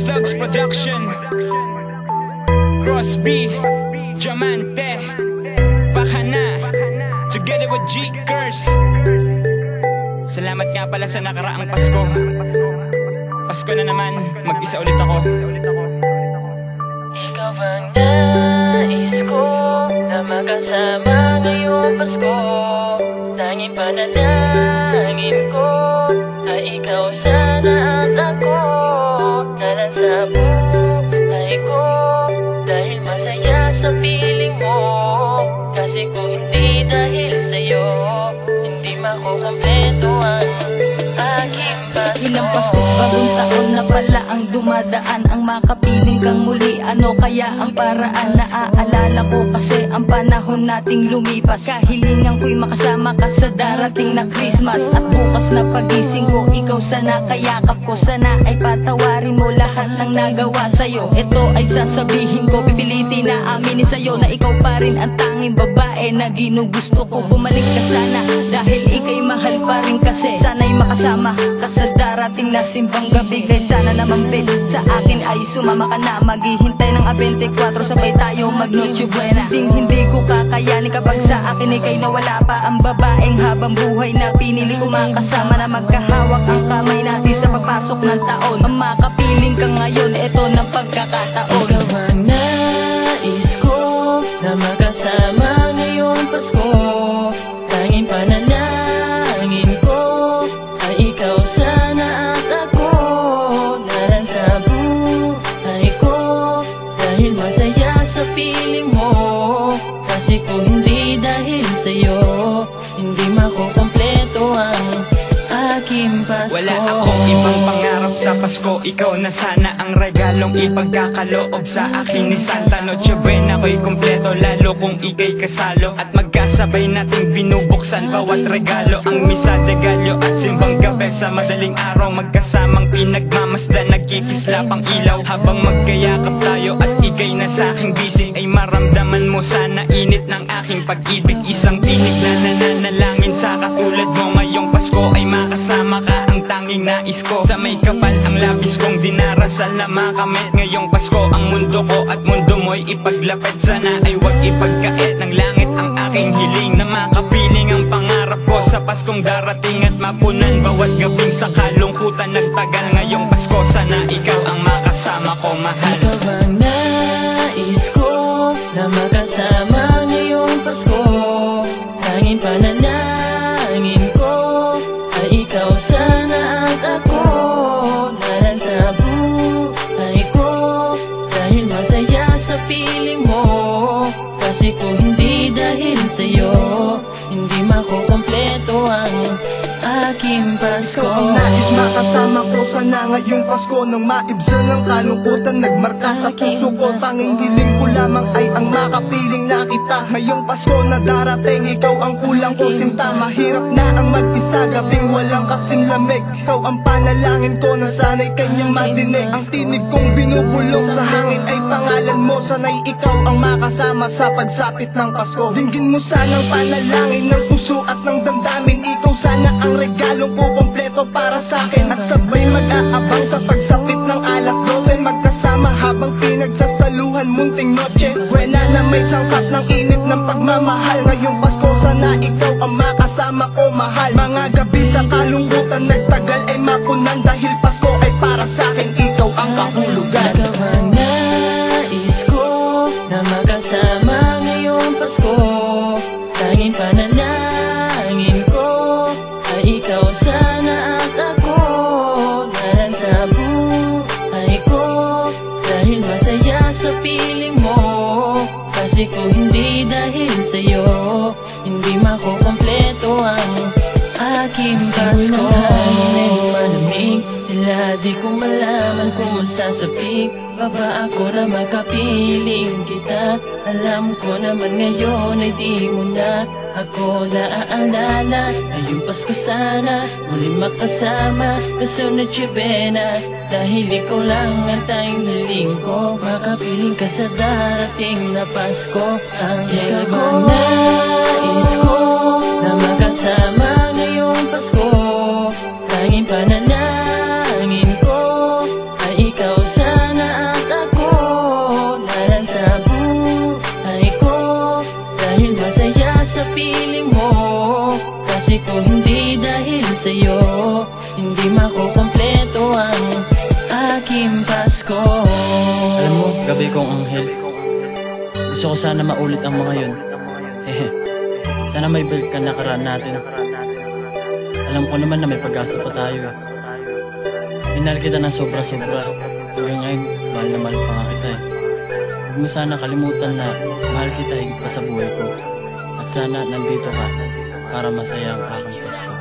Thugs Production, Crosby, Diamante, baka na, together with G-Curse. Salamat nga pala sa nakaraang Pasko. Pasko na naman, mag-isa ulit ako. Ikaw ang nais ko na makasama ngayong Pasko. Tanging panalangin ko ay ikaw sana at ako na lang sa buhay ko, dahil masaya sa piling mo. Kasi kung hindi dahil sa'yo, hindi makukompleto ang aking Pasko. Ilang Pasko, bagong taon na pala ang dumadaan. Ang makapiling kang muli, ano kaya ang paraan? Naaalala ko kasi ang panahon nating lumipas. Kahilingan ko'y makasama ka sa darating na Christmas. At bukas na pagising ko, ikaw sana kayakap ko. Sana ay patawarin mo lahat ng nagawa sa'yo. Ito ay sasabihin ko, pipilitin na aminin sa'yo na ikaw pa rin ang tanging babae na ginugusto ko. Bumalik ka sana dahil ika'y mahal pa rin kasi. Sana'y makasama ka sa darating na simbang gabi. Kaya sana naman babe, sa akin ay sumama ka na. Maghihintay ng 24, sabay tayo mag Noche Buena. Hindi ko kakayanin kapag sa akin ika'y nawala pa. Ang babaeng habang buhay na pinili ko makasama, na magkahawak ang kamay natin sa pagpasok ng taon. Ang makapiling ka ngayon, eto ng pagkakataon. Ikaw ang nais ko na makasama ngayong Pasko. Tanging panalangin ko ay ikaw sana at ako na lang sa buhay ko, dahil masaya sa piling mo. Kasi kung hindi dahil sa'yo, hindi makukompleto ang aking Pasko. Wala akong ibang pangarap sa Pasko, ikaw na sana ang regalong ipagkakaloob sa akin ni Santa. Noche Buena ko'y kumpleto, lalo kung ika'y kasalo. At magkasabay nating binubuksan bawat regalo. Ang misa de gallo at simbang gabi sa madaling araw. Magkasamang pinagmamasdan, nagkikislapang ilaw. Habang magkayakap tayo at ika'y nasa aking bisig, ay maramdaman mo sana init ng aking pag-ibig. Isang tinig na nananalangin sa katulad mo ngayong Pasko ay makasama ka, ang tanging nais ko. Sa may kapal ang labis kong dinarasal na makamit ngayong Pasko ang mundo ko at mundo mo'y ipaglapit. Sana ay wag ipagkait ng langit ang aking hiling, na makapiling ang pangarap ko sa Paskong darating. At mapunan bawat gabing sa kalungkutan nagtagal ngayong Pasko. Sana ikaw ang makasama ko, mahal. Ikaw ang nais ko na makasama ngayong Pasko. Tanging panalangin ko ay ikaw sana at ako na lang sa buhay ko, dahil masaya sa piling mo. Kasi kung hindi dahil sa'yo, hindi makukompleto ang aking Pasko. Ikaw ang nais makasama ko sana ngayong Pasko. Nang maibsan ng kalungkutan nagmarka sa puso ko. Tanging hiling ko lamang ay ang makapiling na kita. Ngayong Pasko na darating, ikaw ang kulang ko sinta. Mahirap na ang mag-isa, gabing walang kasing lamig. Ikaw ang panalangin ko na sana'y kanyang madinig. Ang tinig kong binubulong sa hangin ay pangalan mo. Sana'y ikaw ang makasama sa pagsapit ng Pasko. Dinggin mo sanang panalangin ng puso at ng damdamin. Ikaw sana ang regalong kukumpleto para sa'kin. At sabay mag-aabang sa pagsapit ng alas 12. Magkasama habang pinagsasaluhan munting Noche Buena na may sangkap ng init ng pagmamahal. Ngayong Pasko sana ikaw ang makasama ko, mahal. Mga gabi sa kalungkutan nagtagal ay mapunan, dahil Pasko ay para sa'kin, ikaw ang kahulugan. Ikaw ang nais ko na makasama ngayong Pasko. Tanging panalangin ko ay ikaw sana at ako na lang sa buhay ko, dahil masaya sa piling mo. Kasi kung hindi dahil sa'yo, hindi makukompleto ang aking Pasko. Hangin ay malamig, tila di ko malaman kung masasapik pa ba ako na makapiling kita. Alam ko naman ngayon ay di mo na ako naaalala. Ngayong Pasko sana muli makasama sa Noche Buena, dahil ikaw lang ang tanging hiling ko. Makapiling ka sa darating na Pasko. Ang ikaw ang nais ko na makasama ngayong Pasko. Tanging panalangin ko ay ikaw sa masaya sa piling mo. Kasi kung hindi dahil sa'yo, hindi makukompleto ang aking Pasko. Alam mo, gabi kong anghel, gusto ko sana maulit ang mga yun. Sana may belt ka nakaraan natin. Alam ko naman na may pag-asa pa tayo. Minahal kita ng sobra-sobra. Hanggang ngayon, mahal na mahal pa nga kita eh. Huwag mo sana kalimutan na mahal kita higit pa sa buhay ko. At sana nandito ka para masaya ang aking Pasko.